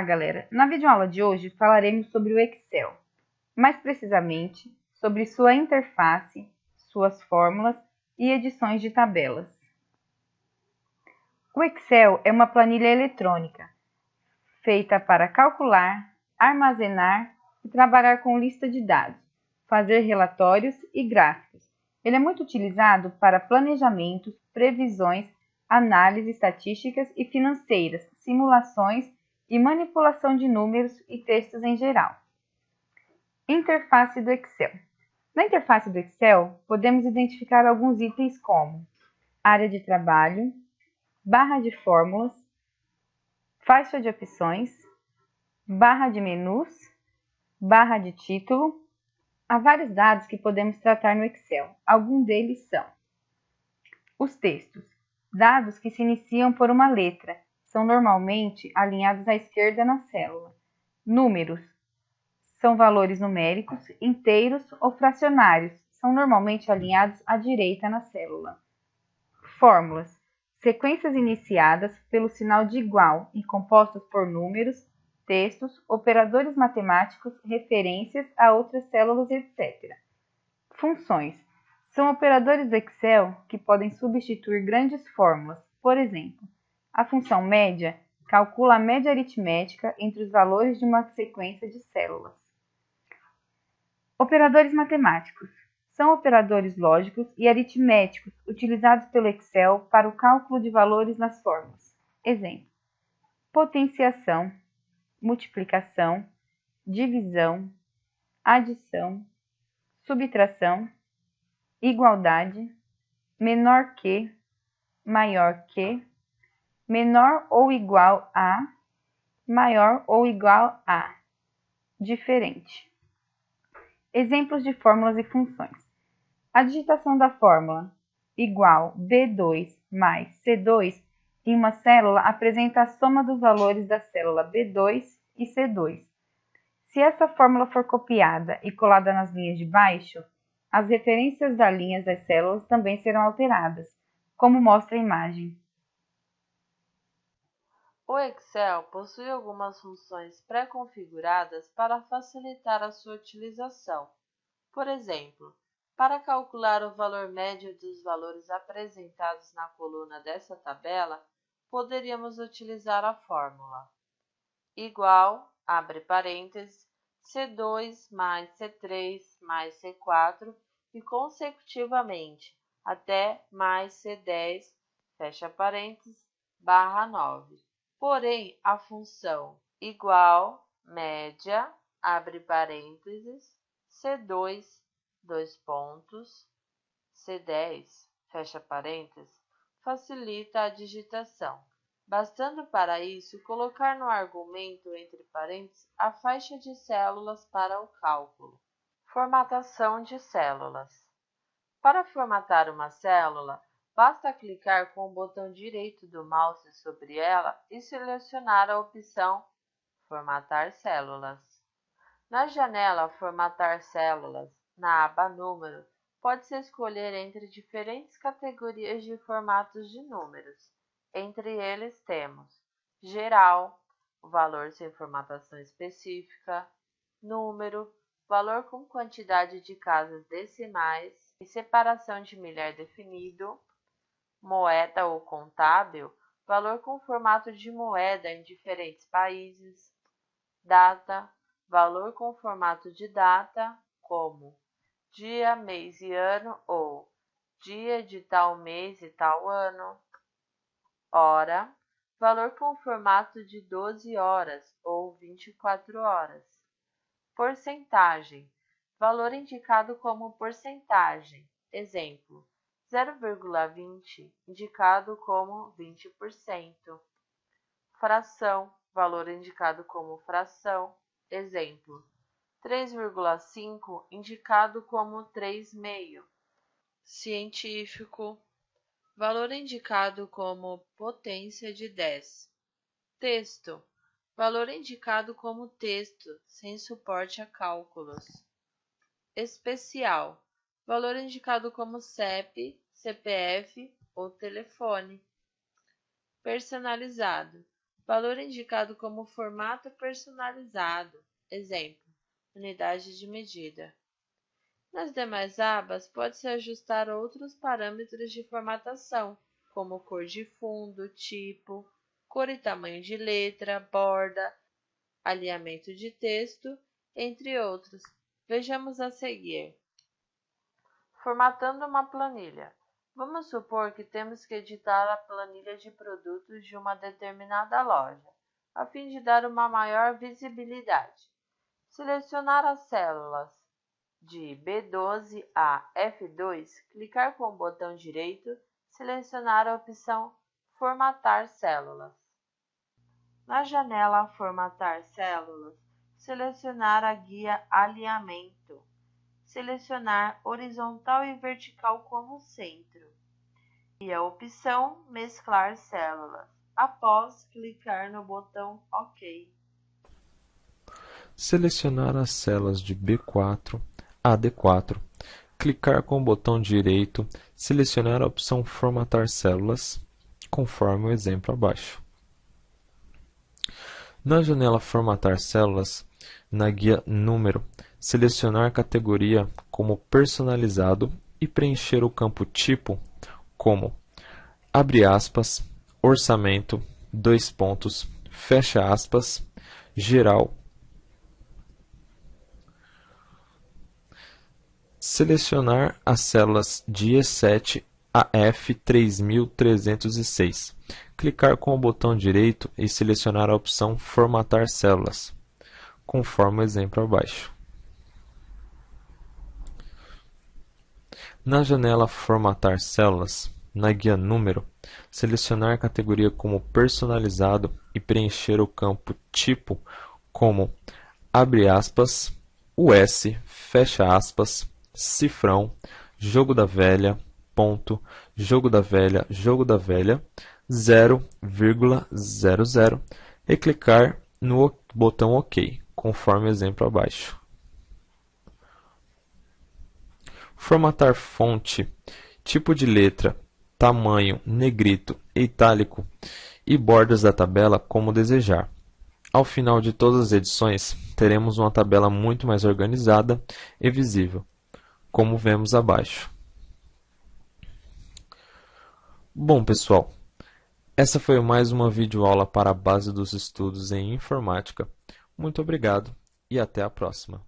galera! Na videoaula de hoje falaremos sobre o Excel, mais precisamente sobre sua interface, suas fórmulas e edições de tabelas. O Excel é uma planilha eletrônica feita para calcular, armazenar e trabalhar com lista de dados, fazer relatórios e gráficos. Ele é muito utilizado para planejamentos, previsões, análises estatísticas e financeiras, simulações e manipulação de números e textos em geral. Interface do Excel. Na interface do Excel, podemos identificar alguns itens como área de trabalho, barra de fórmulas, faixa de opções, barra de menus, barra de título. Há vários dados que podemos tratar no Excel. Alguns deles são os textos, dados que se iniciam por uma letra, são normalmente alinhados à esquerda na célula. Números são valores numéricos, inteiros ou fracionários, são normalmente alinhados à direita na célula. Fórmulas, sequências iniciadas pelo sinal de igual e compostas por números, textos, operadores matemáticos, referências a outras células, etc. Funções, são operadores do Excel que podem substituir grandes fórmulas. Por exemplo, a função média calcula a média aritmética entre os valores de uma sequência de células. Operadores matemáticos são operadores lógicos e aritméticos utilizados pelo Excel para o cálculo de valores nas fórmulas. Exemplo: potenciação, multiplicação, divisão, adição, subtração, igualdade, menor que, maior que, menor ou igual a, maior ou igual a, diferente. Exemplos de fórmulas e funções. A digitação da fórmula igual B2 mais C2 em uma célula apresenta a soma dos valores da célula B2 e C2. Se essa fórmula for copiada e colada nas linhas de baixo, as referências das linhas das células também serão alteradas, como mostra a imagem. O Excel possui algumas funções pré-configuradas para facilitar a sua utilização. Por exemplo, para calcular o valor médio dos valores apresentados na coluna dessa tabela, poderíamos utilizar a fórmula igual, abre parênteses, C2 mais C3 mais C4 e consecutivamente até mais C10, fecha parênteses, barra 9. Porém, a função igual, média, abre parênteses, C2, dois pontos, C10, fecha parênteses, facilita a digitação, bastando para isso colocar no argumento entre parênteses a faixa de células para o cálculo. Formatação de células. Para formatar uma célula, basta clicar com o botão direito do mouse sobre ela e selecionar a opção Formatar células. Na janela Formatar células, na aba Número, pode-se escolher entre diferentes categorias de formatos de números. Entre eles temos Geral, valor sem formatação específica, Número, valor com quantidade de casas decimais e separação de milhar definido, Moeda ou contábil, valor com formato de moeda em diferentes países, Data, valor com formato de data, como dia, mês e ano ou dia de tal mês e tal ano. Hora, valor com formato de 12 horas ou 24 horas. Porcentagem, valor indicado como porcentagem. Exemplo, 0,20 indicado como 20%. Fração, valor indicado como fração. Exemplo, 3,5 indicado como 3,5. Científico, valor indicado como potência de 10. Texto, valor indicado como texto, sem suporte a cálculos. Especial, valor indicado como CEP, CPF ou telefone. Personalizado, valor indicado como formato personalizado, exemplo, unidade de medida. Nas demais abas, pode-se ajustar outros parâmetros de formatação, como cor de fundo, tipo, cor e tamanho de letra, borda, alinhamento de texto, entre outros. Vejamos a seguir. Formatando uma planilha. Vamos supor que temos que editar a planilha de produtos de uma determinada loja, a fim de dar uma maior visibilidade. Selecionar as células de B12 a F2, clicar com o botão direito, selecionar a opção Formatar células. Na janela Formatar células, selecionar a guia Alinhamento. Selecionar horizontal e vertical como centro. E a opção Mesclar células, após clicar no botão OK. Selecionar as células de B4 a D4. Clicar com o botão direito, selecionar a opção Formatar células, conforme o exemplo abaixo. Na janela Formatar células, na guia Número, selecionar a categoria como Personalizado e preencher o campo Tipo como, abre aspas, Orçamento, dois pontos, fecha aspas, Geral. Selecionar as células de E7 a F3306. Clicar com o botão direito e selecionar a opção Formatar células, conforme o exemplo abaixo. Na janela Formatar células, na guia Número, selecionar a categoria como Personalizado e preencher o campo Tipo como, abre aspas, US, fecha aspas, cifrão, jogo da velha, ponto, jogo da velha, 0,00 e clicar no botão OK, conforme o exemplo abaixo. Formatar fonte, tipo de letra, tamanho, negrito, itálico e bordas da tabela como desejar. Ao final de todas as edições, teremos uma tabela muito mais organizada e visível, como vemos abaixo. Bom, pessoal, essa foi mais uma videoaula para a base dos estudos em informática. Muito obrigado e até a próxima.